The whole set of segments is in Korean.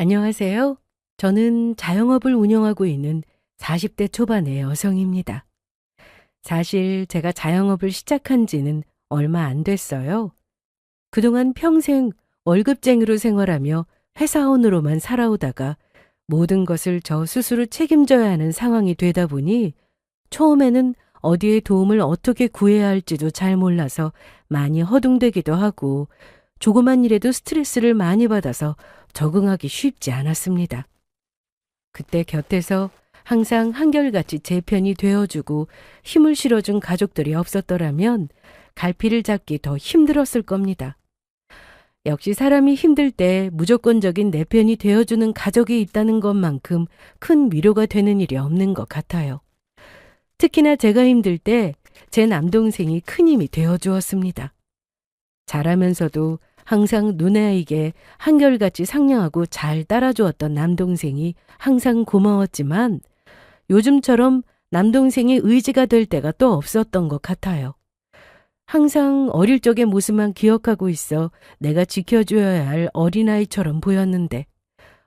안녕하세요. 저는 자영업을 운영하고 있는 40대 초반의 여성입니다. 사실 제가 자영업을 시작한 지는 얼마 안 됐어요. 그동안 평생 월급쟁이로 생활하며 회사원으로만 살아오다가 모든 것을 저 스스로 책임져야 하는 상황이 되다 보니 처음에는 어디에 도움을 어떻게 구해야 할지도 잘 몰라서 많이 허둥대기도 하고 조그만 일에도 스트레스를 많이 받아서 적응하기 쉽지 않았습니다. 그때 곁에서 항상 한결같이 제 편이 되어주고 힘을 실어준 가족들이 없었더라면 갈피를 잡기 더 힘들었을 겁니다. 역시 사람이 힘들 때 무조건적인 내 편이 되어주는 가족이 있다는 것만큼 큰 위로가 되는 일이 없는 것 같아요. 특히나 제가 힘들 때 제 남동생이 큰 힘이 되어주었습니다. 잘하면서도 항상 누나에게 한결같이 상냥하고 잘 따라주었던 남동생이 항상 고마웠지만 요즘처럼 남동생이 의지가 될 때가 또 없었던 것 같아요. 항상 어릴 적의 모습만 기억하고 있어 내가 지켜줘야 할 어린아이처럼 보였는데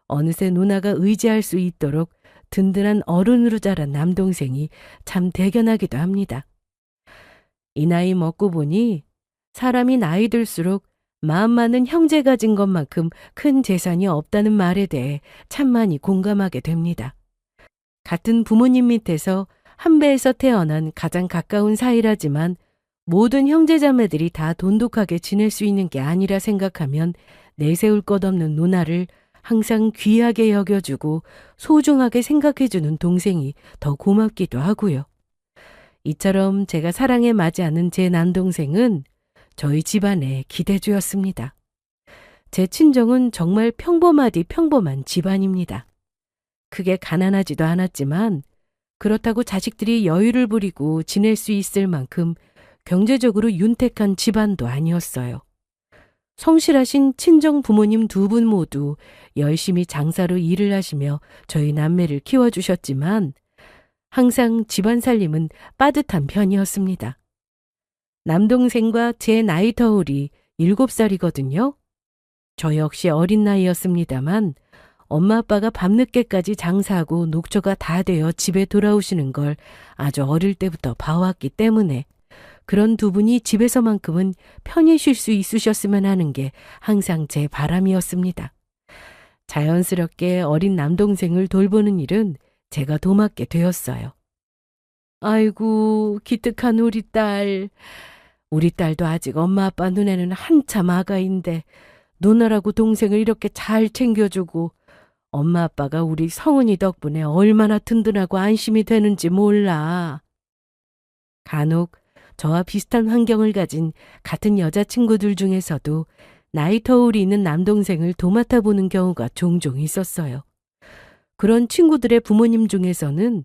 어느새 누나가 의지할 수 있도록 든든한 어른으로 자란 남동생이 참 대견하기도 합니다. 이 나이 먹고 보니 사람이 나이 들수록 마음 맞는 형제 가진 것만큼 큰 재산이 없다는 말에 대해 참 많이 공감하게 됩니다. 같은 부모님 밑에서 한 배에서 태어난 가장 가까운 사이라지만 모든 형제자매들이 다 돈독하게 지낼 수 있는 게 아니라 생각하면 내세울 것 없는 누나를 항상 귀하게 여겨주고 소중하게 생각해주는 동생이 더 고맙기도 하고요. 이처럼 제가 사랑에 맞지 않은 제 남동생은 저희 집안의 기대주였습니다. 제 친정은 정말 평범하디 평범한 집안입니다. 크게 가난하지도 않았지만 그렇다고 자식들이 여유를 부리고 지낼 수 있을 만큼 경제적으로 윤택한 집안도 아니었어요. 성실하신 친정 부모님 두 분 모두 열심히 장사로 일을 하시며 저희 남매를 키워주셨지만 항상 집안 살림은 빠듯한 편이었습니다. 남동생과 제 나이 터울이 7살이거든요. 저 역시 어린 나이였습니다만 엄마 아빠가 밤늦게까지 장사하고 녹초가 다 되어 집에 돌아오시는 걸 아주 어릴 때부터 봐왔기 때문에 그런 두 분이 집에서만큼은 편히 쉴 수 있으셨으면 하는 게 항상 제 바람이었습니다. 자연스럽게 어린 남동생을 돌보는 일은 제가 도맡게 되었어요. 아이고, 기특한 우리 딸. 우리 딸도 아직 엄마 아빠 눈에는 한참 아가인데 누나라고 동생을 이렇게 잘 챙겨주고 엄마 아빠가 우리 성은이 덕분에 얼마나 든든하고 안심이 되는지 몰라. 간혹 저와 비슷한 환경을 가진 같은 여자친구들 중에서도 나이 터울이 있는 남동생을 도맡아 보는 경우가 종종 있었어요. 그런 친구들의 부모님 중에서는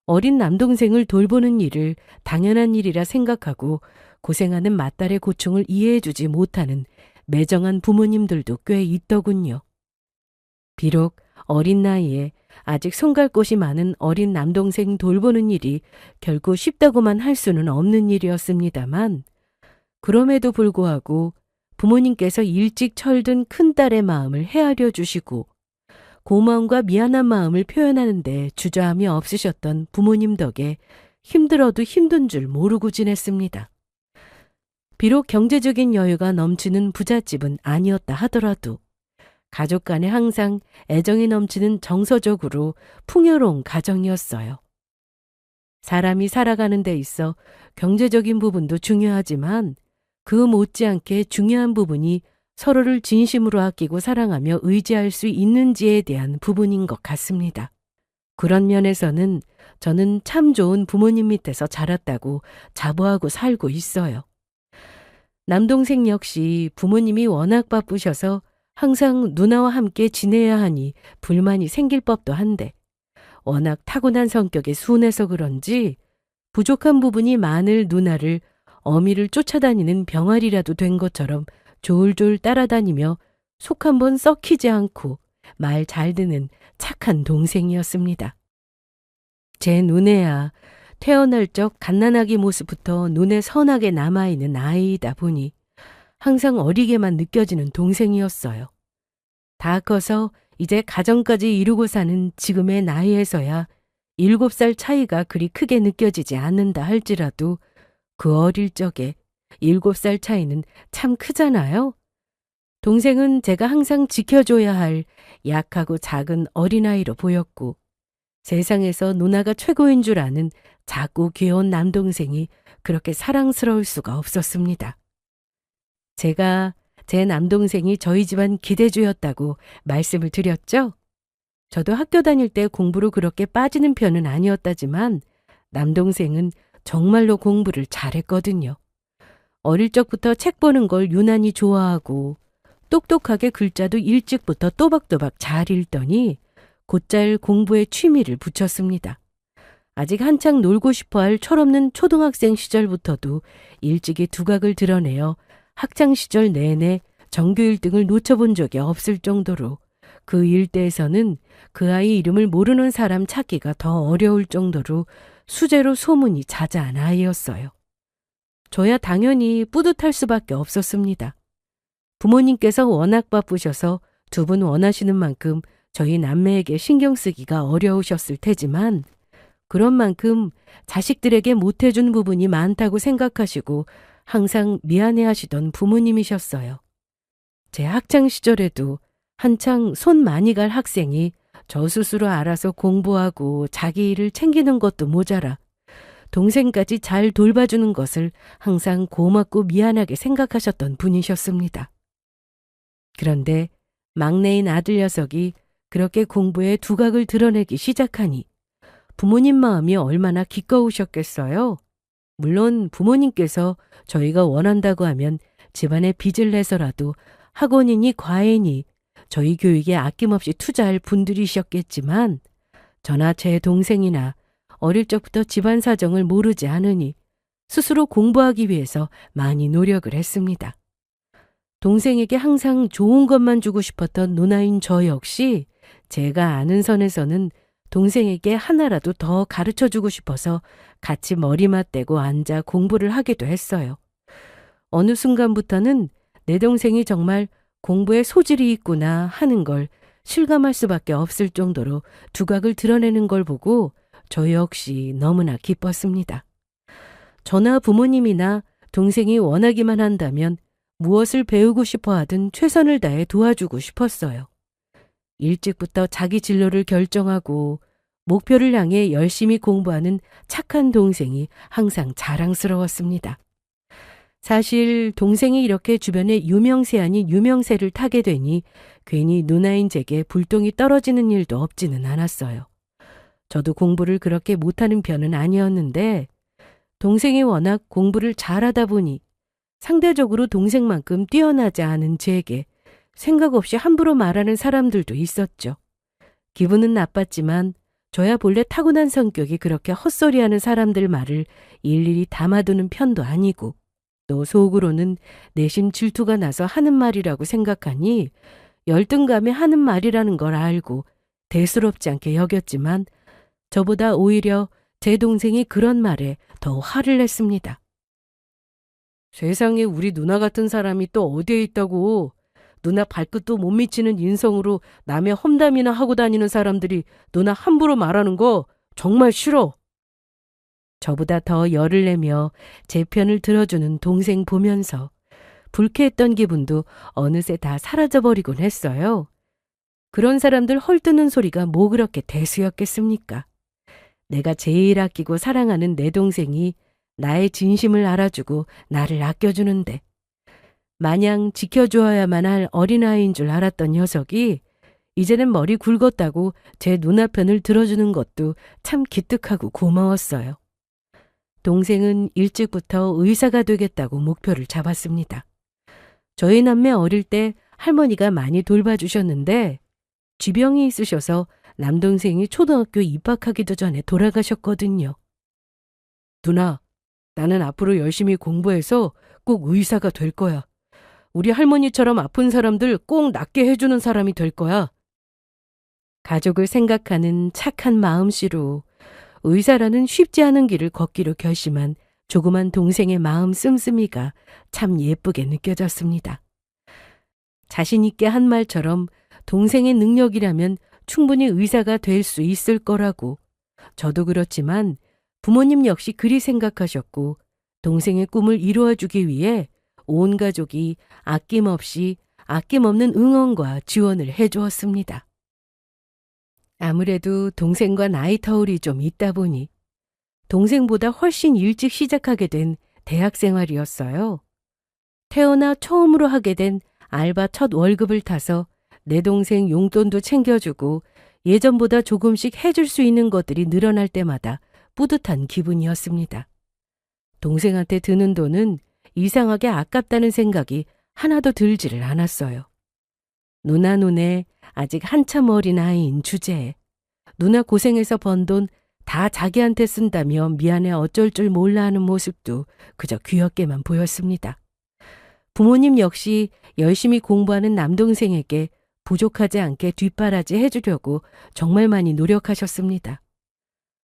어린 남동생을 돌보는 일을 당연한 일이라 생각하고 고생하는 맏딸의 고충을 이해해주지 못하는 매정한 부모님들도 꽤 있더군요. 비록 어린 나이에 아직 손갈 곳이 많은 어린 남동생 돌보는 일이 결코 쉽다고만 할 수는 없는 일이었습니다만 그럼에도 불구하고 부모님께서 일찍 철든 큰딸의 마음을 헤아려 주시고 고마움과 미안한 마음을 표현하는 데 주저함이 없으셨던 부모님 덕에 힘들어도 힘든 줄 모르고 지냈습니다. 비록 경제적인 여유가 넘치는 부잣집은 아니었다 하더라도 가족 간에 항상 애정이 넘치는 정서적으로 풍요로운 가정이었어요. 사람이 살아가는 데 있어 경제적인 부분도 중요하지만 그 못지않게 중요한 부분이 서로를 진심으로 아끼고 사랑하며 의지할 수 있는지에 대한 부분인 것 같습니다. 그런 면에서는 저는 참 좋은 부모님 밑에서 자랐다고 자부하고 살고 있어요. 남동생 역시 부모님이 워낙 바쁘셔서 항상 누나와 함께 지내야 하니 불만이 생길 법도 한데 워낙 타고난 성격이 순해서 그런지 부족한 부분이 많을 누나를 어미를 쫓아다니는 병아리라도 된 것처럼 졸졸 따라다니며 속 한번 썩히지 않고 말 잘 듣는 착한 동생이었습니다. 제 눈에야 태어날 적 갓난아기 모습부터 눈에 선하게 남아있는 아이이다 보니 항상 어리게만 느껴지는 동생이었어요. 다 커서 이제 가정까지 이루고 사는 지금의 나이에서야 7살 차이가 그리 크게 느껴지지 않는다 할지라도 그 어릴 적에 7살 차이는 참 크잖아요. 동생은 제가 항상 지켜줘야 할 약하고 작은 어린아이로 보였고 세상에서 누나가 최고인 줄 아는 작고 귀여운 남동생이 그렇게 사랑스러울 수가 없었습니다. 제가 제 남동생이 저희 집안 기대주였다고 말씀을 드렸죠? 저도 학교 다닐 때 공부로 그렇게 빠지는 편은 아니었다지만 남동생은 정말로 공부를 잘했거든요. 어릴 적부터 책 보는 걸 유난히 좋아하고 똑똑하게 글자도 일찍부터 또박또박 잘 읽더니 곧잘 공부에 취미를 붙였습니다. 아직 한창 놀고 싶어할 철없는 초등학생 시절부터도 일찍이 두각을 드러내어 학창시절 내내 전교 1등을 놓쳐본 적이 없을 정도로 그 일대에서는 그 아이 이름을 모르는 사람 찾기가 더 어려울 정도로 수재로 소문이 자자한 아이였어요. 저야 당연히 뿌듯할 수밖에 없었습니다. 부모님께서 워낙 바쁘셔서 두 분 원하시는 만큼 저희 남매에게 신경 쓰기가 어려우셨을 테지만 그런 만큼 자식들에게 못해준 부분이 많다고 생각하시고 항상 미안해하시던 부모님이셨어요. 제 학창 시절에도 한창 손 많이 갈 학생이 저 스스로 알아서 공부하고 자기 일을 챙기는 것도 모자라 동생까지 잘 돌봐주는 것을 항상 고맙고 미안하게 생각하셨던 분이셨습니다. 그런데 막내인 아들 녀석이 그렇게 공부에 두각을 드러내기 시작하니 부모님 마음이 얼마나 기꺼우셨겠어요. 물론 부모님께서 저희가 원한다고 하면 집안에 빚을 내서라도 학원이니 과외니 저희 교육에 아낌없이 투자할 분들이셨겠지만 저나 제 동생이나 어릴 적부터 집안 사정을 모르지 않으니 스스로 공부하기 위해서 많이 노력을 했습니다. 동생에게 항상 좋은 것만 주고 싶었던 누나인 저 역시 제가 아는 선에서는 동생에게 하나라도 더 가르쳐주고 싶어서 같이 머리 맞대고 앉아 공부를 하기도 했어요. 어느 순간부터는 내 동생이 정말 공부에 소질이 있구나 하는 걸 실감할 수밖에 없을 정도로 두각을 드러내는 걸 보고 저 역시 너무나 기뻤습니다. 저나 부모님이나 동생이 원하기만 한다면 무엇을 배우고 싶어 하든 최선을 다해 도와주고 싶었어요. 일찍부터 자기 진로를 결정하고 목표를 향해 열심히 공부하는 착한 동생이 항상 자랑스러웠습니다. 사실 동생이 이렇게 주변에 유명세 아닌 유명세를 타게 되니 괜히 누나인 제게 불똥이 떨어지는 일도 없지는 않았어요. 저도 공부를 그렇게 못하는 편은 아니었는데 동생이 워낙 공부를 잘하다 보니 상대적으로 동생만큼 뛰어나지 않은 제게 생각 없이 함부로 말하는 사람들도 있었죠. 기분은 나빴지만 저야 본래 타고난 성격이 그렇게 헛소리하는 사람들 말을 일일이 담아두는 편도 아니고 또 속으로는 내심 질투가 나서 하는 말이라고 생각하니 열등감에 하는 말이라는 걸 알고 대수롭지 않게 여겼지만 저보다 오히려 제 동생이 그런 말에 더 화를 냈습니다. 세상에 우리 누나 같은 사람이 또 어디에 있다고. 누나 발끝도 못 미치는 인성으로 남의 험담이나 하고 다니는 사람들이 누나 함부로 말하는 거 정말 싫어. 저보다 더 열을 내며 제 편을 들어주는 동생 보면서 불쾌했던 기분도 어느새 다 사라져버리곤 했어요. 그런 사람들 헐뜯는 소리가 뭐 그렇게 대수였겠습니까? 내가 제일 아끼고 사랑하는 내 동생이 나의 진심을 알아주고 나를 아껴주는데 마냥 지켜주어야만 할 어린아이인 줄 알았던 녀석이 이제는 머리 굵었다고 제 누나 편을 들어주는 것도 참 기특하고 고마웠어요. 동생은 일찍부터 의사가 되겠다고 목표를 잡았습니다. 저희 남매 어릴 때 할머니가 많이 돌봐주셨는데 쥐병이 있으셔서 남동생이 초등학교 입학하기도 전에 돌아가셨거든요. 누나, 나는 앞으로 열심히 공부해서 꼭 의사가 될 거야. 우리 할머니처럼 아픈 사람들 꼭 낫게 해주는 사람이 될 거야. 가족을 생각하는 착한 마음씨로 의사라는 쉽지 않은 길을 걷기로 결심한 조그만 동생의 마음 씀씀이가 참 예쁘게 느껴졌습니다. 자신 있게 한 말처럼 동생의 능력이라면 충분히 의사가 될 수 있을 거라고. 저도 그렇지만 부모님 역시 그리 생각하셨고 동생의 꿈을 이루어주기 위해 온 가족이 아낌없는 응원과 지원을 해주었습니다. 아무래도 동생과 나이 터울이 좀 있다 보니 동생보다 훨씬 일찍 시작하게 된 대학 생활이었어요. 태어나 처음으로 하게 된 알바 첫 월급을 타서 내 동생 용돈도 챙겨주고 예전보다 조금씩 해줄 수 있는 것들이 늘어날 때마다 뿌듯한 기분이었습니다. 동생한테 드는 돈은 이상하게 아깝다는 생각이 하나도 들지를 않았어요. 누나 눈에 아직 한참 어린 아이인 주제에 누나 고생해서 번 돈 다 자기한테 쓴다며 미안해 어쩔 줄 몰라 하는 모습도 그저 귀엽게만 보였습니다. 부모님 역시 열심히 공부하는 남동생에게 부족하지 않게 뒷바라지 해주려고 정말 많이 노력하셨습니다.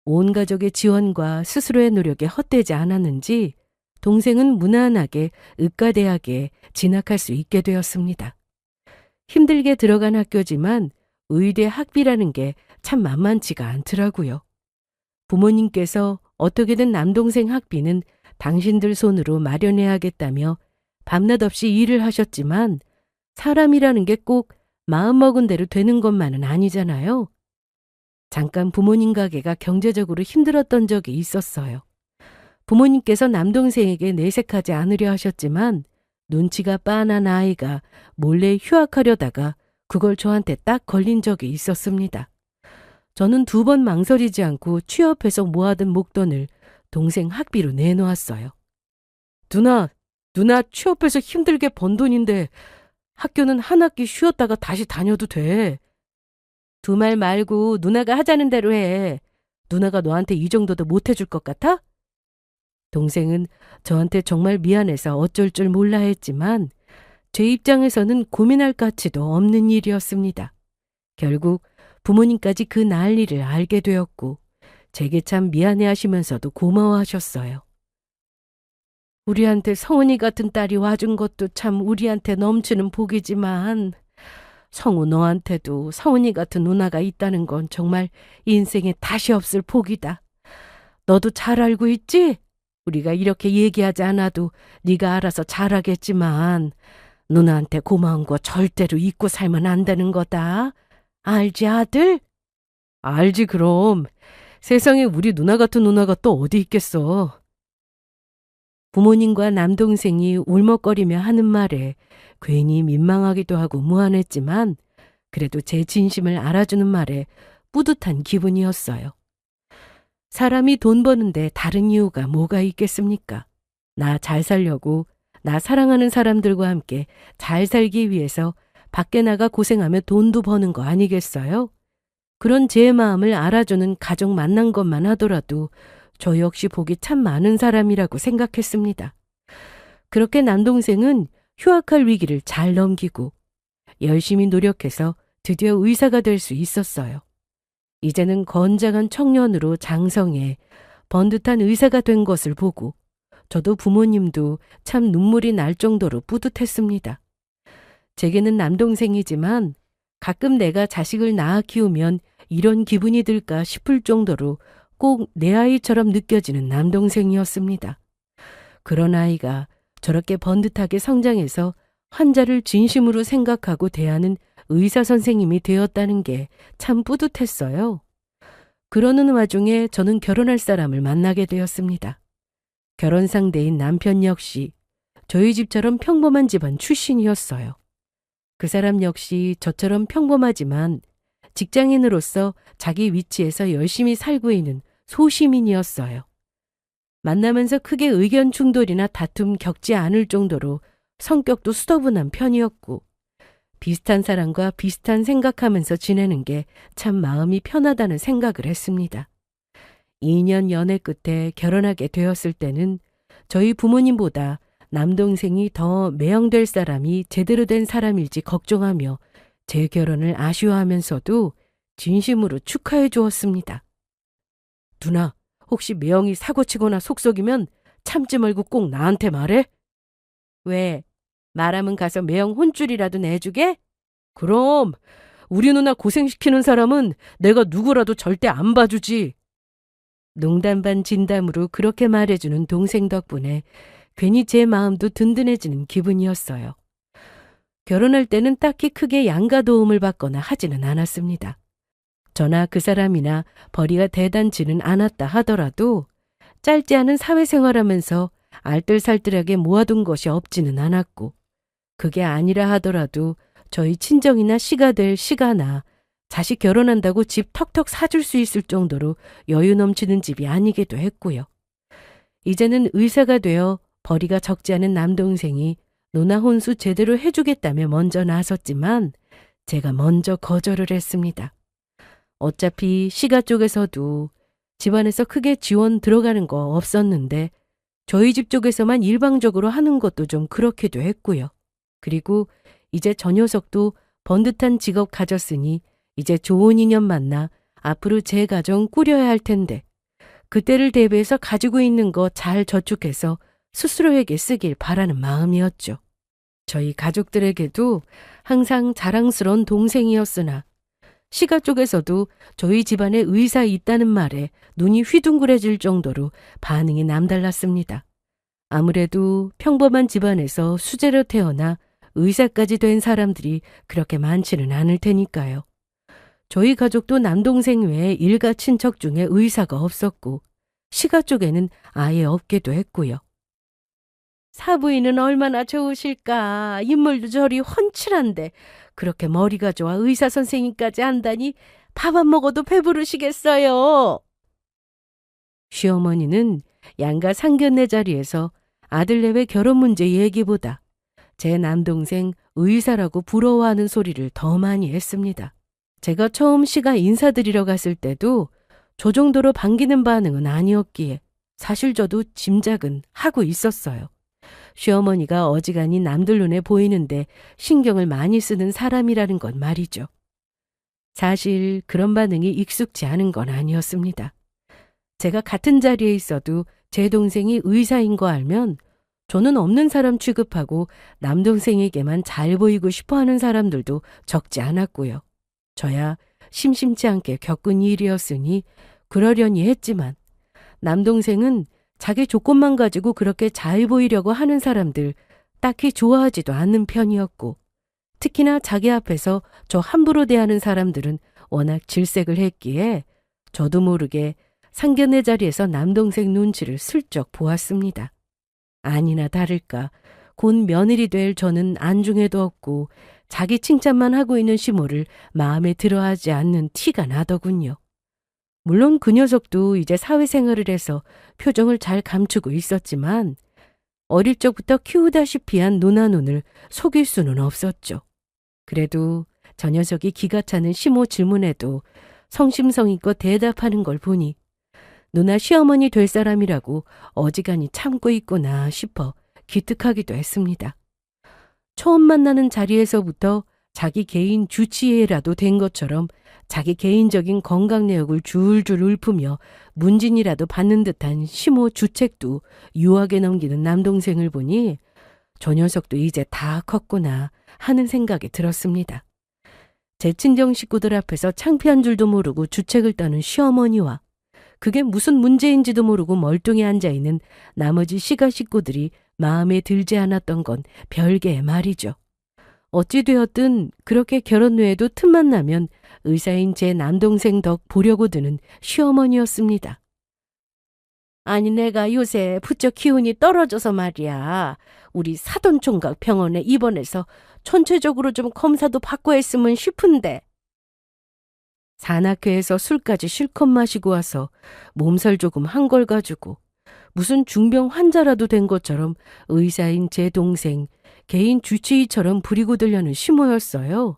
온 가족의 지원과 스스로의 노력에 헛되지 않았는지 동생은 무난하게 의과대학에 진학할 수 있게 되었습니다. 힘들게 들어간 학교지만 의대 학비라는 게 참 만만치가 않더라고요. 부모님께서 어떻게든 남동생 학비는 당신들 손으로 마련해야겠다며 밤낮 없이 일을 하셨지만 사람이라는 게 꼭 마음먹은 대로 되는 것만은 아니잖아요. 잠깐 부모님 가게가 경제적으로 힘들었던 적이 있었어요. 부모님께서 남동생에게 내색하지 않으려 하셨지만 눈치가 빤한 아이가 몰래 휴학하려다가 그걸 저한테 딱 걸린 적이 있었습니다. 저는 2번 망설이지 않고 취업해서 모아둔 목돈을 동생 학비로 내놓았어요. 누나 취업해서 힘들게 번 돈인데 학교는 한 학기 쉬었다가 다시 다녀도 돼. 두 말 말고 누나가 하자는 대로 해. 누나가 너한테 이 정도도 못 해줄 것 같아? 동생은 저한테 정말 미안해서 어쩔 줄 몰라 했지만 제 입장에서는 고민할 가치도 없는 일이었습니다. 결국 부모님까지 그 난리를 알게 되었고 제게 참 미안해하시면서도 고마워하셨어요. 우리한테 성은이 같은 딸이 와준 것도 참 우리한테 넘치는 복이지만 성우 너한테도 성은이 같은 누나가 있다는 건 정말 인생에 다시 없을 복이다. 너도 잘 알고 있지? 우리가 이렇게 얘기하지 않아도 네가 알아서 잘하겠지만 누나한테 고마운 거 절대로 잊고 살면 안 되는 거다. 알지 아들? 알지 그럼. 세상에 우리 누나 같은 누나가 또 어디 있겠어. 부모님과 남동생이 울먹거리며 하는 말에 괜히 민망하기도 하고 무안했지만 그래도 제 진심을 알아주는 말에 뿌듯한 기분이었어요. 사람이 돈 버는데 다른 이유가 뭐가 있겠습니까? 나 잘 살려고 나 사랑하는 사람들과 함께 잘 살기 위해서 밖에 나가 고생하며 돈도 버는 거 아니겠어요? 그런 제 마음을 알아주는 가족 만난 것만 하더라도 저 역시 복이 참 많은 사람이라고 생각했습니다. 그렇게 남동생은 휴학할 위기를 잘 넘기고 열심히 노력해서 드디어 의사가 될 수 있었어요. 이제는 건장한 청년으로 장성해 번듯한 의사가 된 것을 보고 저도 부모님도 참 눈물이 날 정도로 뿌듯했습니다. 제게는 남동생이지만 가끔 내가 자식을 낳아 키우면 이런 기분이 들까 싶을 정도로 꼭 내 아이처럼 느껴지는 남동생이었습니다. 그런 아이가 저렇게 번듯하게 성장해서 환자를 진심으로 생각하고 대하는 의사 선생님이 되었다는 게 참 뿌듯했어요. 그러는 와중에 저는 결혼할 사람을 만나게 되었습니다. 결혼 상대인 남편 역시 저희 집처럼 평범한 집안 출신이었어요. 그 사람 역시 저처럼 평범하지만 직장인으로서 자기 위치에서 열심히 살고 있는 소시민이었어요. 만나면서 크게 의견 충돌이나 다툼 겪지 않을 정도로 성격도 수더분한 편이었고 비슷한 사람과 비슷한 생각하면서 지내는 게 참 마음이 편하다는 생각을 했습니다. 2년 연애 끝에 결혼하게 되었을 때는 저희 부모님보다 남동생이 더 매형될 사람이 제대로 된 사람일지 걱정하며 제 결혼을 아쉬워하면서도 진심으로 축하해 주었습니다. 누나, 혹시 매형이 사고치거나 속썩이면 참지 말고 꼭 나한테 말해? 왜? 말하면 가서 매형 혼쭐이라도 내주게? 그럼 우리 누나 고생시키는 사람은 내가 누구라도 절대 안 봐주지. 농담 반 진담으로 그렇게 말해주는 동생 덕분에 괜히 제 마음도 든든해지는 기분이었어요. 결혼할 때는 딱히 크게 양가 도움을 받거나 하지는 않았습니다. 저나 그 사람이나 벌이가 대단치는 않았다 하더라도 짧지 않은 사회생활하면서 알뜰살뜰하게 모아둔 것이 없지는 않았고, 그게 아니라 하더라도 저희 친정이나 시가 될 시가나 자식 결혼한다고 집 턱턱 사줄 수 있을 정도로 여유 넘치는 집이 아니기도 했고요. 이제는 의사가 되어 벌이가 적지 않은 남동생이 누나 혼수 제대로 해주겠다며 먼저 나섰지만 제가 먼저 거절을 했습니다. 어차피 시가 쪽에서도 집안에서 크게 지원 들어가는 거 없었는데 저희 집 쪽에서만 일방적으로 하는 것도 좀 그렇기도 했고요. 그리고 이제 저 녀석도 번듯한 직업 가졌으니 이제 좋은 인연 만나 앞으로 제 가정 꾸려야 할 텐데 그때를 대비해서 가지고 있는 거 잘 저축해서 스스로에게 쓰길 바라는 마음이었죠. 저희 가족들에게도 항상 자랑스러운 동생이었으나 시가 쪽에서도 저희 집안에 의사 있다는 말에 눈이 휘둥그레질 정도로 반응이 남달랐습니다. 아무래도 평범한 집안에서 수제로 태어나 의사까지 된 사람들이 그렇게 많지는 않을 테니까요. 저희 가족도 남동생 외에 일가 친척 중에 의사가 없었고 시가 쪽에는 아예 없기도 했고요. 사부인은 얼마나 좋으실까. 인물도 저리 훤칠한데 그렇게 머리가 좋아 의사 선생님까지 한다니 밥 안 먹어도 배부르시겠어요. 시어머니는 양가 상견례 자리에서 아들 내외 결혼 문제 얘기보다 제 남동생 의사라고 부러워하는 소리를 더 많이 했습니다. 제가 처음 시가 인사드리러 갔을 때도 저 정도로 반기는 반응은 아니었기에 사실 저도 짐작은 하고 있었어요. 시어머니가 어지간히 남들 눈에 보이는데 신경을 많이 쓰는 사람이라는 건 말이죠. 사실 그런 반응이 익숙지 않은 건 아니었습니다. 제가 같은 자리에 있어도 제 동생이 의사인 거 알면 저는 없는 사람 취급하고 남동생에게만 잘 보이고 싶어하는 사람들도 적지 않았고요. 저야 심심치 않게 겪은 일이었으니 그러려니 했지만 남동생은 자기 조건만 가지고 그렇게 잘 보이려고 하는 사람들 딱히 좋아하지도 않는 편이었고 특히나 자기 앞에서 저 함부로 대하는 사람들은 워낙 질색을 했기에 저도 모르게 상견례 자리에서 남동생 눈치를 슬쩍 보았습니다. 아니나 다를까 곧 며느리 될 저는 안중에도 없고 자기 칭찬만 하고 있는 시모를 마음에 들어하지 않는 티가 나더군요. 물론 그 녀석도 이제 사회생활을 해서 표정을 잘 감추고 있었지만 어릴 적부터 키우다시피 한 누나 눈을 속일 수는 없었죠. 그래도 저 녀석이 기가 차는 시모 질문에도 성심성의껏 대답하는 걸 보니 누나 시어머니 될 사람이라고 어지간히 참고 있구나 싶어 기특하기도 했습니다. 처음 만나는 자리에서부터 자기 개인 주치의라도 된 것처럼 자기 개인적인 건강 내역을 줄줄 읊으며 문진이라도 받는 듯한 시모 주책도 유하게 넘기는 남동생을 보니 저 녀석도 이제 다 컸구나 하는 생각이 들었습니다. 제 친정 식구들 앞에서 창피한 줄도 모르고 주책을 떠는 시어머니와 그게 무슨 문제인지도 모르고 멀뚱히 앉아있는 나머지 시가 식구들이 마음에 들지 않았던 건 별개의 말이죠. 어찌 되었든 그렇게 결혼 후에도 틈만 나면 의사인 제 남동생 덕 보려고 드는 시어머니였습니다. 아니 내가 요새 부쩍 기운이 떨어져서 말이야. 우리 사돈총각 병원에 입원해서 전체적으로 좀 검사도 받고 했으면 싶은데. 산악회에서 술까지 실컷 마시고 와서 몸살 조금 한 걸 가지고 무슨 중병 환자라도 된 것처럼 의사인 제 동생 개인 주치의처럼 부리고 들려는 시모였어요.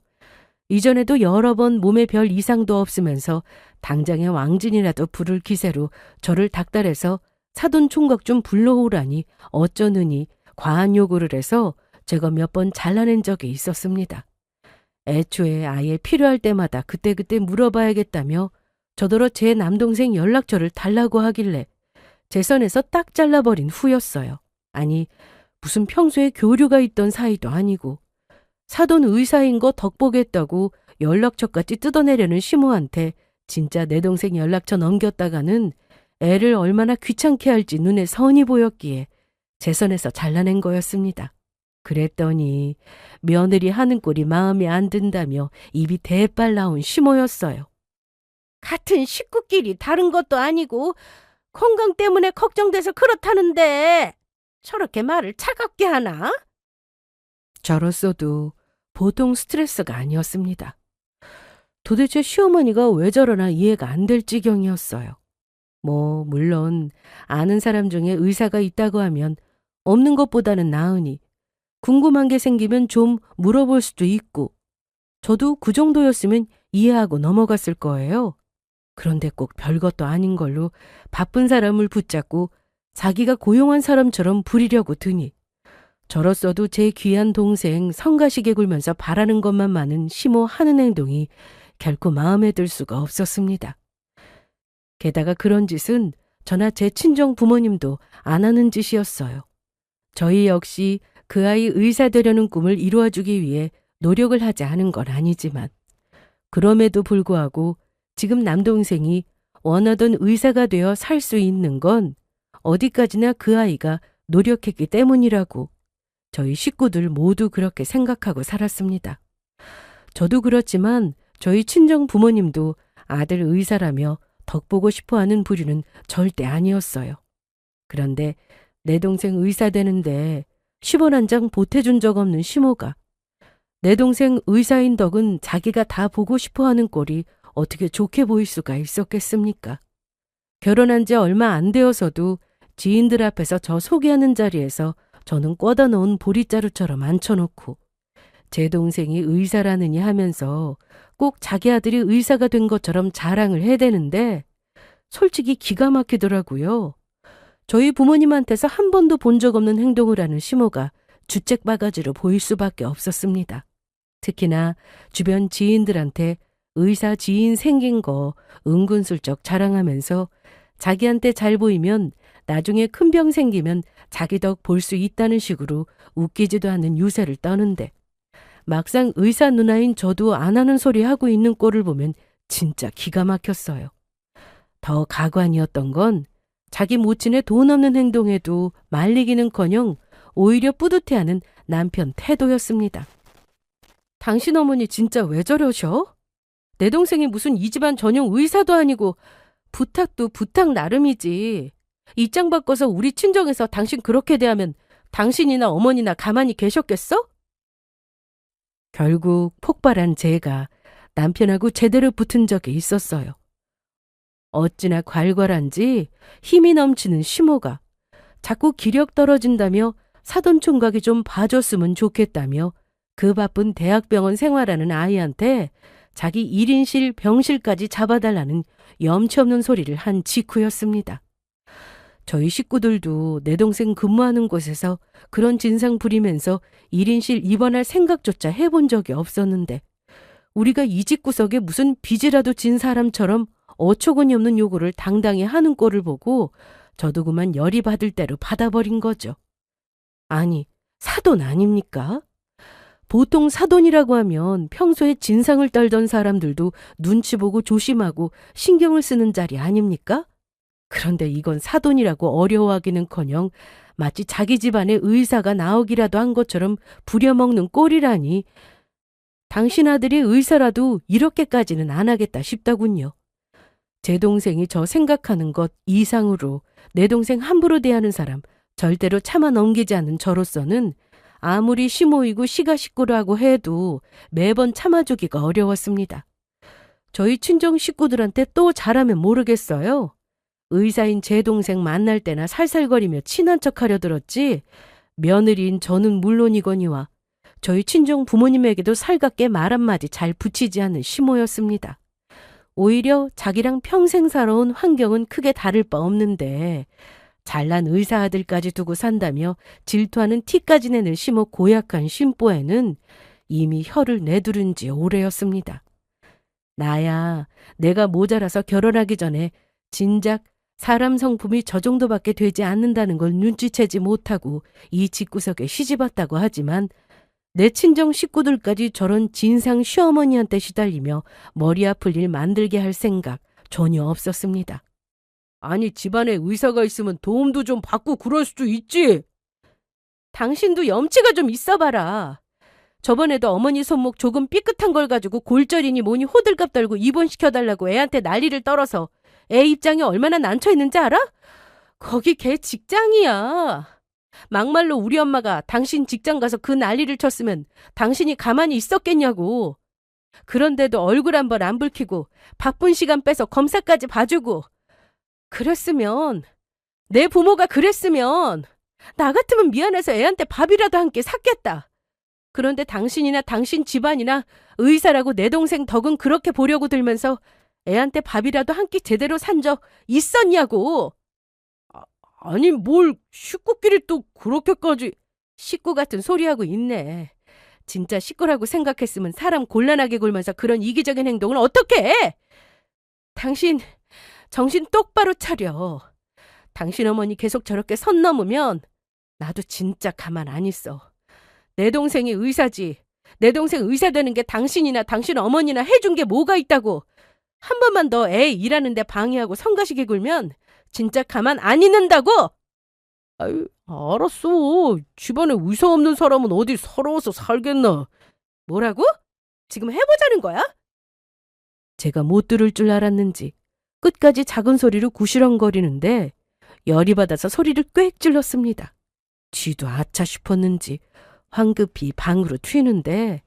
이전에도 여러 번 몸에 별 이상도 없으면서 당장에 왕진이라도 부를 기세로 저를 닥달해서 사돈 총각 좀 불러오라니 어쩌느니 과한 요구를 해서 제가 몇 번 잘라낸 적이 있었습니다. 애초에 아예 필요할 때마다 그때그때 물어봐야겠다며 저더러 제 남동생 연락처를 달라고 하길래 제 선에서 딱 잘라버린 후였어요. 아니 무슨 평소에 교류가 있던 사이도 아니고 사돈 의사인 거 덕보겠다고 연락처까지 뜯어내려는 시모한테 진짜 내 동생 연락처 넘겼다가는 애를 얼마나 귀찮게 할지 눈에 선이 보였기에 제 선에서 잘라낸 거였습니다. 그랬더니 며느리 하는 꼴이 마음에 안 든다며 입이 대빨 나온 시모였어요. 같은 식구끼리 다른 것도 아니고 건강 때문에 걱정돼서 그렇다는데 저렇게 말을 차갑게 하나? 저로서도 보통 스트레스가 아니었습니다. 도대체 시어머니가 왜 저러나 이해가 안 될 지경이었어요. 물론 아는 사람 중에 의사가 있다고 하면 없는 것보다는 나으니 궁금한 게 생기면 좀 물어볼 수도 있고 저도 그 정도였으면 이해하고 넘어갔을 거예요. 그런데 꼭 별것도 아닌 걸로 바쁜 사람을 붙잡고 자기가 고용한 사람처럼 부리려고 드니 저로서도 제 귀한 동생 성가시게 굴면서 바라는 것만 많은 시모 하는 행동이 결코 마음에 들 수가 없었습니다. 게다가 그런 짓은 저나 제 친정 부모님도 안 하는 짓이었어요. 저희 역시 그 아이 의사 되려는 꿈을 이루어주기 위해 노력을 하지 않은 건 아니지만 그럼에도 불구하고 지금 남동생이 원하던 의사가 되어 살 수 있는 건 어디까지나 그 아이가 노력했기 때문이라고 저희 식구들 모두 그렇게 생각하고 살았습니다. 저도 그렇지만 저희 친정 부모님도 아들 의사라며 덕보고 싶어하는 부류는 절대 아니었어요. 그런데 내 동생 의사 되는데 10원 한 장 보태준 적 없는 시모가 내 동생 의사인 덕은 자기가 다 보고 싶어하는 꼴이 어떻게 좋게 보일 수가 있었겠습니까? 결혼한 지 얼마 안 되어서도 지인들 앞에서 저 소개하는 자리에서 저는 꿔다 놓은 보릿자루처럼 앉혀놓고 제 동생이 의사라느니 하면서 꼭 자기 아들이 의사가 된 것처럼 자랑을 해대는데 솔직히 기가 막히더라고요. 저희 부모님한테서 한 번도 본 적 없는 행동을 하는 시모가 주책바가지로 보일 수밖에 없었습니다. 특히나 주변 지인들한테 의사 지인 생긴 거 은근슬쩍 자랑하면서 자기한테 잘 보이면 나중에 큰 병 생기면 자기 덕 볼 수 있다는 식으로 웃기지도 않은 유세를 떠는데 막상 의사 누나인 저도 안 하는 소리 하고 있는 꼴을 보면 진짜 기가 막혔어요. 더 가관이었던 건 자기 모친의 돈 없는 행동에도 말리기는커녕 오히려 뿌듯해하는 남편 태도였습니다. 당신 어머니 진짜 왜 저러셔? 내 동생이 무슨 이 집안 전용 의사도 아니고 부탁도 부탁 나름이지. 입장 바꿔서 우리 친정에서 당신 그렇게 대하면 당신이나 어머니나 가만히 계셨겠어? 결국 폭발한 제가 남편하고 제대로 붙은 적이 있었어요. 어찌나 괄괄한지 힘이 넘치는 시모가 자꾸 기력 떨어진다며 사돈 총각이 좀 봐줬으면 좋겠다며 그 바쁜 대학병원 생활하는 아이한테 자기 1인실 병실까지 잡아달라는 염치 없는 소리를 한 직후였습니다. 저희 식구들도 내 동생 근무하는 곳에서 그런 진상 부리면서 1인실 입원할 생각조차 해본 적이 없었는데 우리가 이 집구석에 무슨 빚이라도 진 사람처럼 어처구니 없는 요구를 당당히 하는 꼴을 보고 저도 그만 열이 받을 대로 받아버린 거죠. 아니, 사돈 아닙니까? 보통 사돈이라고 하면 평소에 진상을 떨던 사람들도 눈치 보고 조심하고 신경을 쓰는 자리 아닙니까? 그런데 이건 사돈이라고 어려워하기는커녕 마치 자기 집안에 의사가 나오기라도 한 것처럼 부려먹는 꼴이라니 당신 아들이 의사라도 이렇게까지는 안 하겠다 싶더군요. 제 동생이 저 생각하는 것 이상으로 내 동생 함부로 대하는 사람 절대로 참아 넘기지 않는 저로서는 아무리 시모이고 시가 식구라고 해도 매번 참아주기가 어려웠습니다. 저희 친정 식구들한테 또 잘하면 모르겠어요. 의사인 제 동생 만날 때나 살살거리며 친한 척하려 들었지 며느리인 저는 물론이거니와 저희 친정 부모님에게도 살갑게 말 한마디 잘 붙이지 않는 시모였습니다. 오히려 자기랑 평생 살아온 환경은 크게 다를 바 없는데 잘난 의사 아들까지 두고 산다며 질투하는 티까지 내는 시모 고약한 심보에는 이미 혀를 내두른 지 오래였습니다. 나야 내가 모자라서 결혼하기 전에 진작 사람 성품이 저 정도밖에 되지 않는다는 걸 눈치채지 못하고 이 집구석에 시집왔다고 하지만 내 친정 식구들까지 저런 진상 시어머니한테 시달리며 머리 아플 일 만들게 할 생각 전혀 없었습니다. 아니, 집안에 의사가 있으면 도움도 좀 받고 그럴 수도 있지. 당신도 염치가 좀 있어봐라. 저번에도 어머니 손목 조금 삐끗한 걸 가지고 골절이니 뭐니 호들갑 떨고 입원시켜달라고 애한테 난리를 떨어서 애 입장이 얼마나 난처했는지 알아? 거기 걔 직장이야. 막말로 우리 엄마가 당신 직장 가서 그 난리를 쳤으면 당신이 가만히 있었겠냐고. 그런데도 얼굴 한 번 안 붉히고 바쁜 시간 빼서 검사까지 봐주고. 그랬으면, 내 부모가 그랬으면 나 같으면 미안해서 애한테 밥이라도 한 끼 샀겠다. 그런데 당신이나 당신 집안이나 의사라고 내 동생 덕은 그렇게 보려고 들면서 애한테 밥이라도 한 끼 제대로 산 적 있었냐고. 아니, 뭘 식구끼리 또 그렇게까지. 식구 같은 소리하고 있네. 진짜 식구라고 생각했으면 사람 곤란하게 굴면서 그런 이기적인 행동을 어떻게 해? 당신 정신 똑바로 차려. 당신 어머니 계속 저렇게 선 넘으면 나도 진짜 가만 안 있어. 내 동생이 의사지. 내 동생 의사 되는 게 당신이나 당신 어머니나 해준 게 뭐가 있다고. 한 번만 더 애 일하는데 방해하고 성가시게 굴면 진짜 가만 안 있는다고. 아유, 알았어. 집안에 의사 없는 사람은 어디 서러워서 살겠나. 뭐라고? 지금 해보자는 거야? 제가 못 들을 줄 알았는지 끝까지 작은 소리로 구시렁거리는데 열이 받아서 소리를 꽥 질렀습니다. 쥐도 아차 싶었는지 황급히 방으로 튀는데,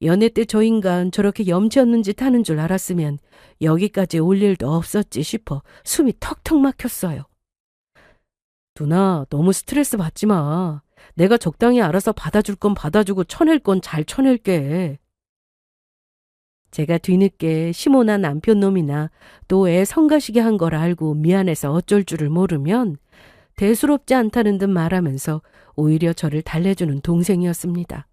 연애 때 저 인간 저렇게 염치 없는 짓 하는 줄 알았으면 여기까지 올 일도 없었지 싶어 숨이 턱턱 막혔어요. 누나, 너무 스트레스 받지 마. 내가 적당히 알아서 받아줄 건 받아주고 쳐낼 건 잘 쳐낼게. 제가 뒤늦게 시모나 남편 놈이나 또 애 성가시게 한 걸 알고 미안해서 어쩔 줄을 모르면 대수롭지 않다는 듯 말하면서 오히려 저를 달래주는 동생이었습니다.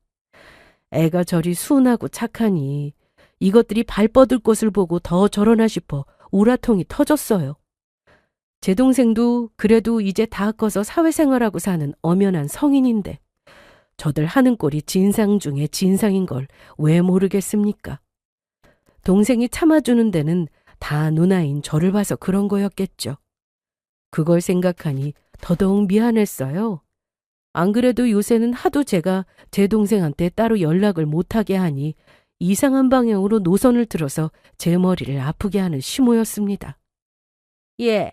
애가 저리 순하고 착하니 이것들이 발 뻗을 곳을 보고 더 저러나 싶어 우라통이 터졌어요. 제 동생도 그래도 이제 다 커서 사회생활하고 사는 엄연한 성인인데 저들 하는 꼴이 진상 중에 진상인 걸 왜 모르겠습니까? 동생이 참아주는 데는 다 누나인 저를 봐서 그런 거였겠죠. 그걸 생각하니 더더욱 미안했어요. 안 그래도 요새는 하도 제가 제 동생한테 따로 연락을 못하게 하니 이상한 방향으로 노선을 틀어서 제 머리를 아프게 하는 시모였습니다. 예,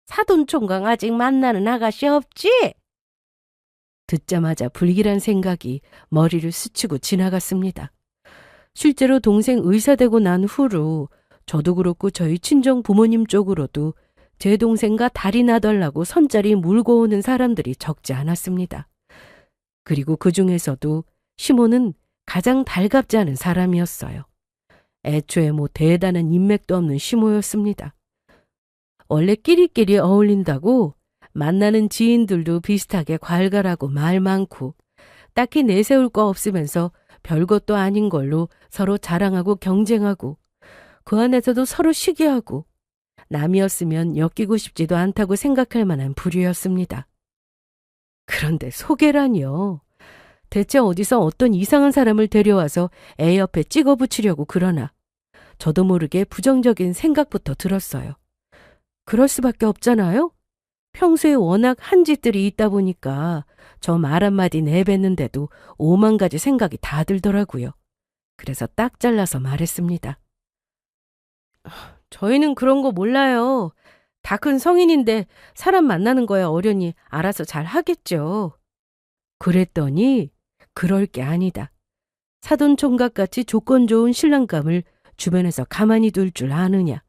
사돈총각 아직 만나는 아가씨 없지? 듣자마자 불길한 생각이 머리를 스치고 지나갔습니다. 실제로 동생 의사 되고 난 후로 저도 그렇고 저희 친정 부모님 쪽으로도 제 동생과 달이 나달라고 선자리 물고 오는 사람들이 적지 않았습니다. 그리고 그 중에서도 시모는 가장 달갑지 않은 사람이었어요. 애초에 뭐 대단한 인맥도 없는 시모였습니다. 원래 끼리끼리 어울린다고 만나는 지인들도 비슷하게 괄괄하고 말 많고 딱히 내세울 거 없으면서 별것도 아닌 걸로 서로 자랑하고 경쟁하고 그 안에서도 서로 시기하고 남이었으면 엮이고 싶지도 않다고 생각할 만한 부류였습니다. 그런데 소개라니요. 대체 어디서 어떤 이상한 사람을 데려와서 애 옆에 찍어붙이려고 그러나 저도 모르게 부정적인 생각부터 들었어요. 그럴 수밖에 없잖아요. 평소에 워낙 한 짓들이 있다 보니까 저 말 한마디 내뱉는데도 5만 가지 생각이 다 들더라고요. 그래서 딱 잘라서 말했습니다. 저희는 그런 거 몰라요. 다 큰 성인인데 사람 만나는 거야 어련히 알아서 잘 하겠죠. 그랬더니 그럴 게 아니다. 사돈총각같이 조건 좋은 신랑감을 주변에서 가만히 둘 줄 아느냐.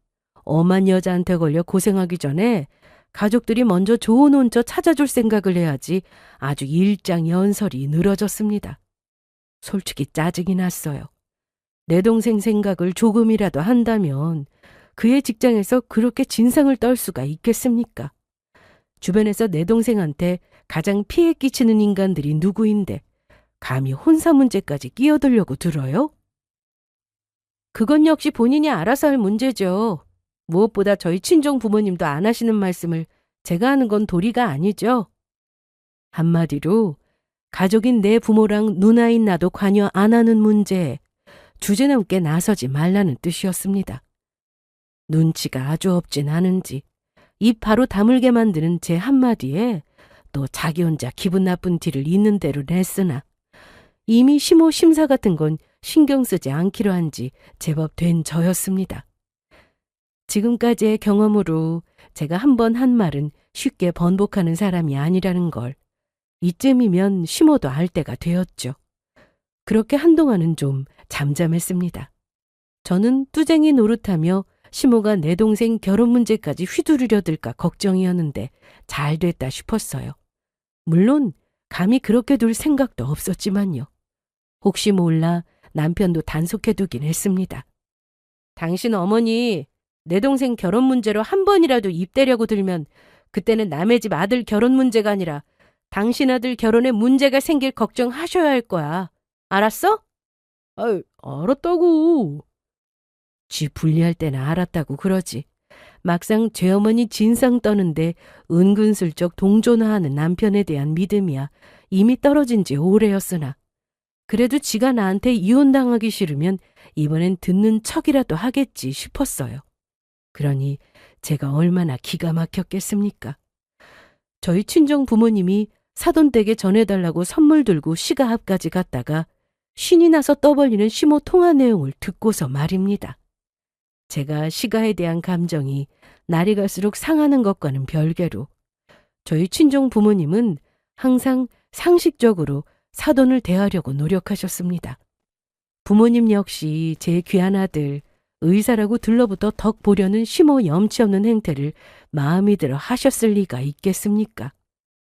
엄한 여자한테 걸려 고생하기 전에 가족들이 먼저 좋은 혼처 찾아줄 생각을 해야지 아주 일장연설이 늘어졌습니다. 솔직히 짜증이 났어요. 내 동생 생각을 조금이라도 한다면 그의 직장에서 그렇게 진상을 떨 수가 있겠습니까? 주변에서 내 동생한테 가장 피해 끼치는 인간들이 누구인데 감히 혼사 문제까지 끼어들려고 들어요? 그건 역시 본인이 알아서 할 문제죠. 무엇보다 저희 친정 부모님도 안 하시는 말씀을 제가 하는 건 도리가 아니죠. 한마디로 가족인 내 부모랑 누나인 나도 관여 안 하는 문제에 주제넘게 나서지 말라는 뜻이었습니다. 눈치가 아주 없진 않은지 입 바로 다물게 만드는 제 한마디에 또 자기 혼자 기분 나쁜 티를 있는 대로 냈으나 이미 시모 심사 같은 건 신경 쓰지 않기로 한 지 제법 된 저였습니다. 지금까지의 경험으로 제가 한 번 한 말은 쉽게 번복하는 사람이 아니라는 걸 이쯤이면 시모도 알 때가 되었죠. 그렇게 한동안은 좀 잠잠했습니다. 저는 뚜쟁이 노릇하며 시모가 내 동생 결혼 문제까지 휘두르려 들까 걱정이었는데 잘 됐다 싶었어요. 물론 감히 그렇게 둘 생각도 없었지만요. 혹시 몰라 남편도 단속해두긴 했습니다. 당신 어머니 내 동생 결혼 문제로 한 번이라도 입대려고 들면 그때는 남의 집 아들 결혼 문제가 아니라 당신 아들 결혼에 문제가 생길 걱정하셔야 할 거야. 알았어? 아유, 알았다고. 쥐 분리할 때는 알았다고 그러지. 막상 죄어머니 진상 떠는데 은근슬쩍 동조나하는 남편에 대한 믿음이야 이미 떨어진 지 오래였으나 그래도 지가 나한테 이혼당하기 싫으면 이번엔 듣는 척이라도 하겠지 싶었어요. 그러니 제가 얼마나 기가 막혔겠습니까? 저희 친정 부모님이 사돈댁에 전해달라고 선물 들고 시가 앞까지 갔다가 신이 나서 떠벌리는 시모 통화 내용을 듣고서 말입니다. 제가 시가에 대한 감정이 날이 갈수록 상하는 것과는 별개로 저희 친정 부모님은 항상 상식적으로 사돈을 대하려고 노력하셨습니다. 부모님 역시 제 귀한 아들 의사라고 들러붙어 덕 보려는 시모 염치 없는 행태를 마음이 들어 하셨을 리가 있겠습니까?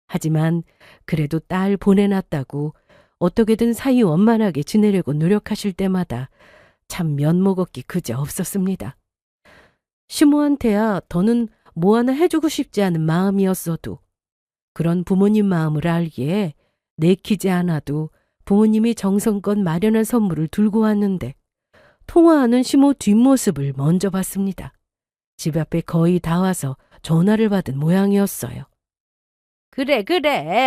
하지만 그래도 딸 보내놨다고 어떻게든 사이 원만하게 지내려고 노력하실 때마다 참 면목 없기 그저 없었습니다. 시모한테야 더는 뭐 하나 해주고 싶지 않은 마음이었어도 그런 부모님 마음을 알기에 내키지 않아도 부모님이 정성껏 마련한 선물을 들고 왔는데 통화하는 시모 뒷모습을 먼저 봤습니다. 집 앞에 거의 다 와서 전화를 받은 모양이었어요. 그래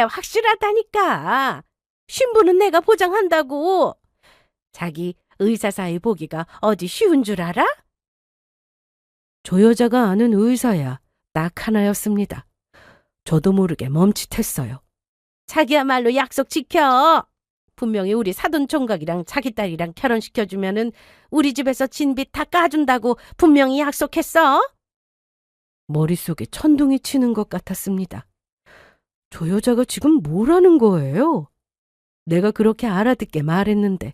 확실하다니까. 신부는 내가 보장한다고. 자기 의사사이 보기가 어디 쉬운 줄 알아? 저 여자가 아는 의사야 딱 하나였습니다. 저도 모르게 멈칫했어요. 자기야말로 약속 지켜. 분명히 우리 사돈 총각이랑 자기 딸이랑 결혼시켜주면은 우리 집에서 진빚 다 까준다고 분명히 약속했어. 머릿속에 천둥이 치는 것 같았습니다. 저 여자가 지금 뭐라는 거예요? 내가 그렇게 알아듣게 말했는데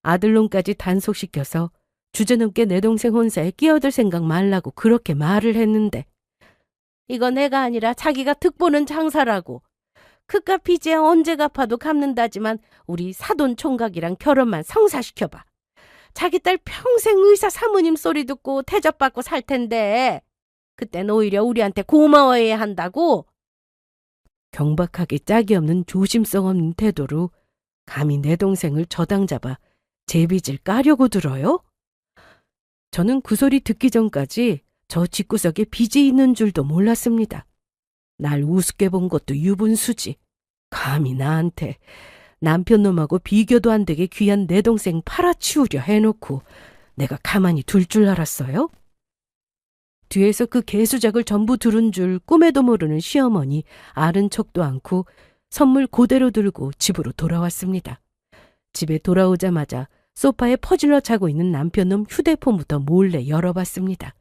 아들놈까지 단속시켜서 주제넘게 내 동생 혼사에 끼어들 생각 말라고 그렇게 말을 했는데 이거 내가 아니라 자기가 득보는 장사라고. 그깟 빚에 언제 갚아도 갚는다지만 우리 사돈 총각이랑 결혼만 성사시켜봐. 자기 딸 평생 의사 사모님 소리 듣고 대접받고 살 텐데 그땐 오히려 우리한테 고마워해야 한다고. 경박하게 짝이 없는 조심성 없는 태도로 감히 내 동생을 저당 잡아 제 빚을 까려고 들어요? 저는 그 소리 듣기 전까지 저 집구석에 빚이 있는 줄도 몰랐습니다. 날 우습게 본 것도 유분수지. 감히 나한테 남편 놈하고 비교도 안 되게 귀한 내 동생 팔아치우려 해놓고 내가 가만히 둘 줄 알았어요? 뒤에서 그 개수작을 전부 들은 줄 꿈에도 모르는 시어머니 아는 척도 않고 선물 그대로 들고 집으로 돌아왔습니다. 집에 돌아오자마자 소파에 퍼질러 자고 있는 남편놈 휴대폰부터 몰래 열어봤습니다.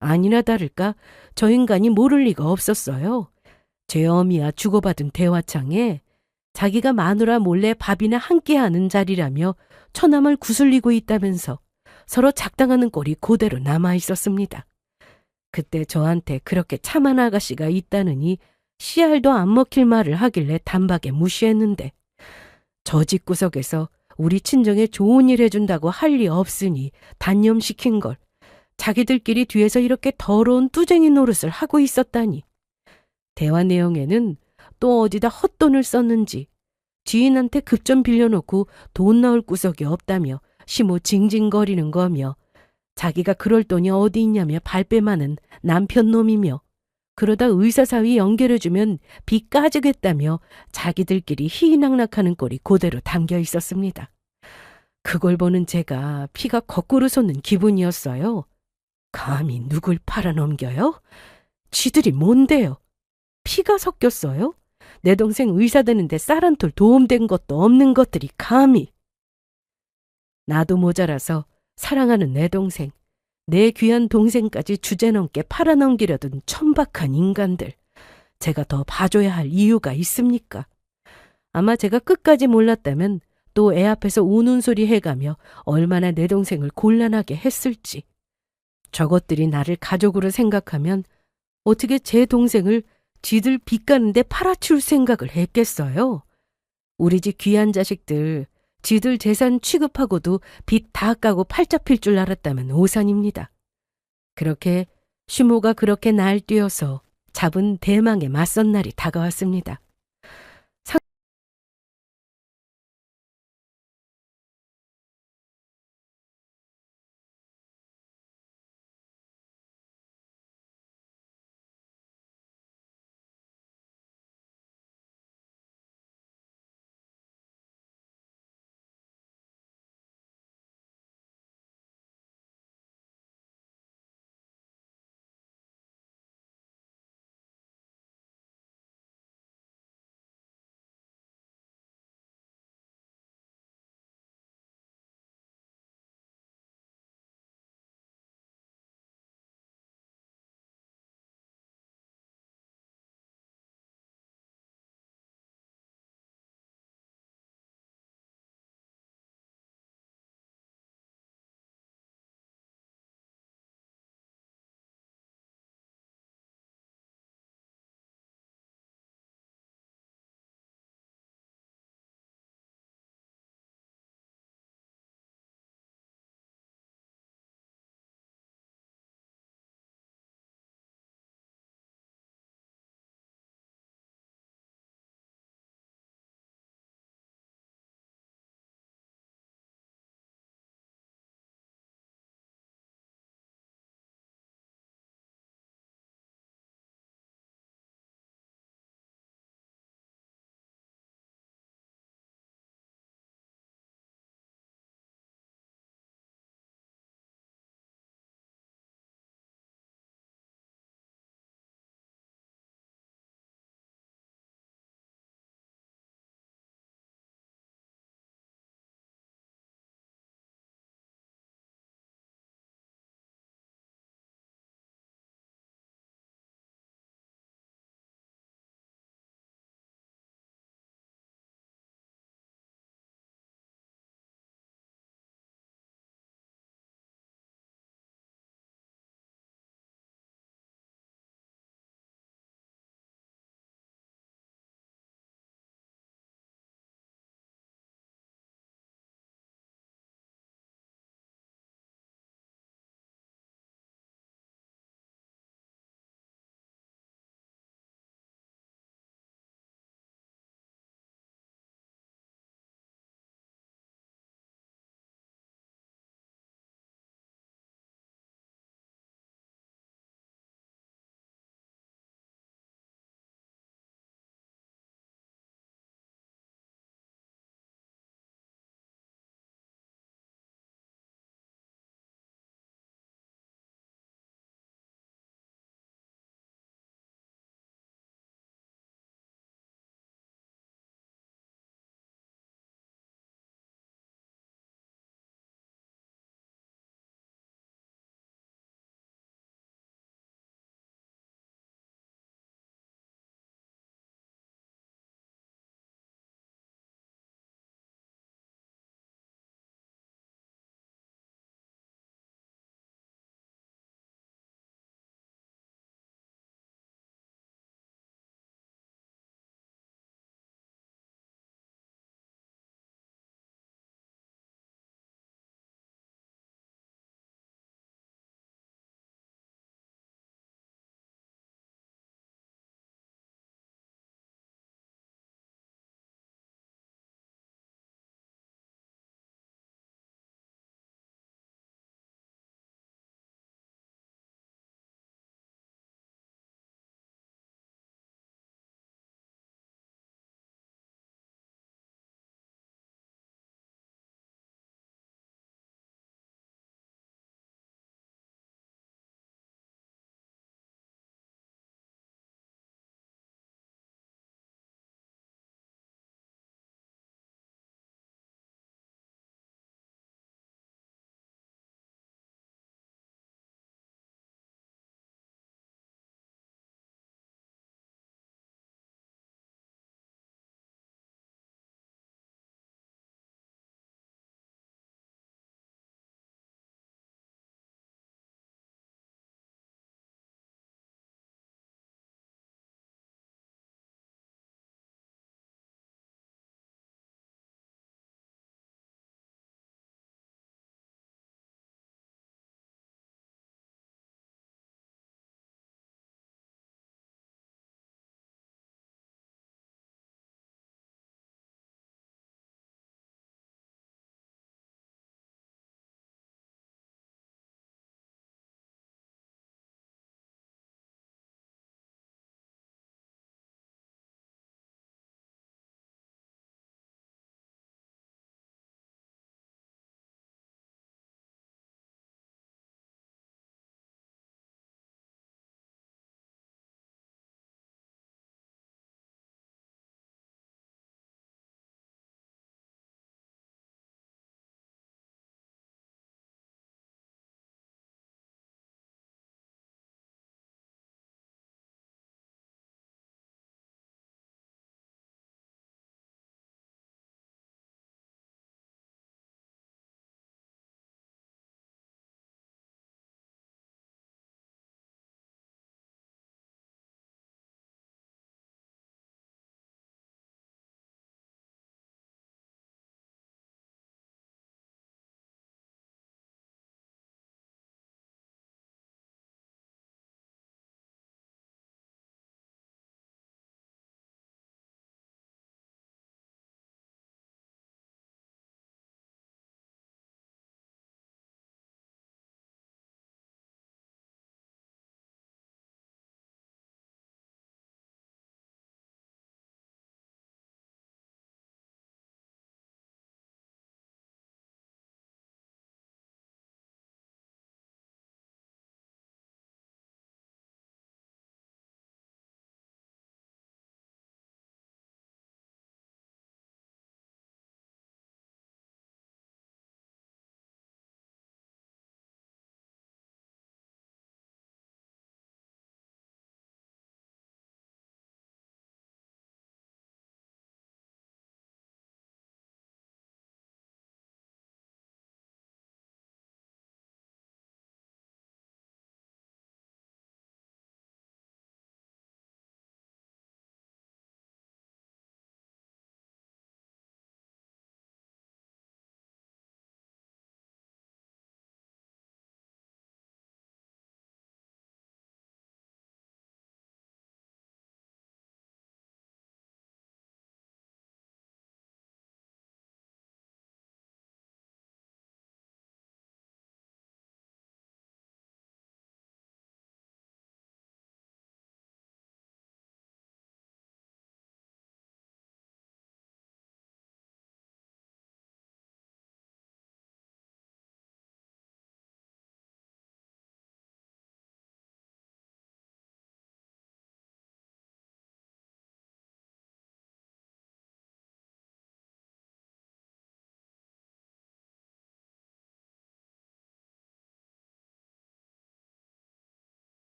아니나 다를까 저 인간이 모를 리가 없었어요. 제 어미와 주고받은 대화창에 자기가 마누라 몰래 밥이나 함께 하는 자리라며 처남을 구슬리고 있다면서 서로 작당하는 꼴이 그대로 남아있었습니다. 그때 저한테 그렇게 참한 아가씨가 있다느니 씨알도 안 먹힐 말을 하길래 단박에 무시했는데 저 집구석에서 우리 친정에 좋은 일 해준다고 할 리 없으니 단념시킨 걸 자기들끼리 뒤에서 이렇게 더러운 뚜쟁이 노릇을 하고 있었다니. 대화 내용에는 또 어디다 헛돈을 썼는지 지인한테 급좀 빌려놓고 돈 나올 구석이 없다며 시모 징징거리는 거며 자기가 그럴 돈이 어디 있냐며 발뺌하는 남편 놈이며 그러다 의사사위 연결해주면 빚 까지겠다며 자기들끼리 희희낙낙하는 꼴이 그대로 담겨 있었습니다. 그걸 보는 제가 피가 거꾸로 솟는 기분이었어요. 감히 누굴 팔아넘겨요? 쥐들이 뭔데요? 피가 섞였어요? 내 동생 의사 되는데 쌀 한 톨 도움된 것도 없는 것들이 감히. 나도 모자라서 사랑하는 내 동생, 내 귀한 동생까지 주제넘게 팔아넘기려던 천박한 인간들. 제가 더 봐줘야 할 이유가 있습니까? 아마 제가 끝까지 몰랐다면 또 애 앞에서 우는 소리 해가며 얼마나 내 동생을 곤란하게 했을지. 저것들이 나를 가족으로 생각하면 어떻게 제 동생을 지들 빚 가는데 팔아치울 생각을 했겠어요? 우리 집 귀한 자식들, 지들 재산 취급하고도 빚 다 까고 팔자 필 줄 알았다면 오산입니다. 그렇게 시모가 그렇게 날뛰어서 잡은 대망의 맞선 날이 다가왔습니다.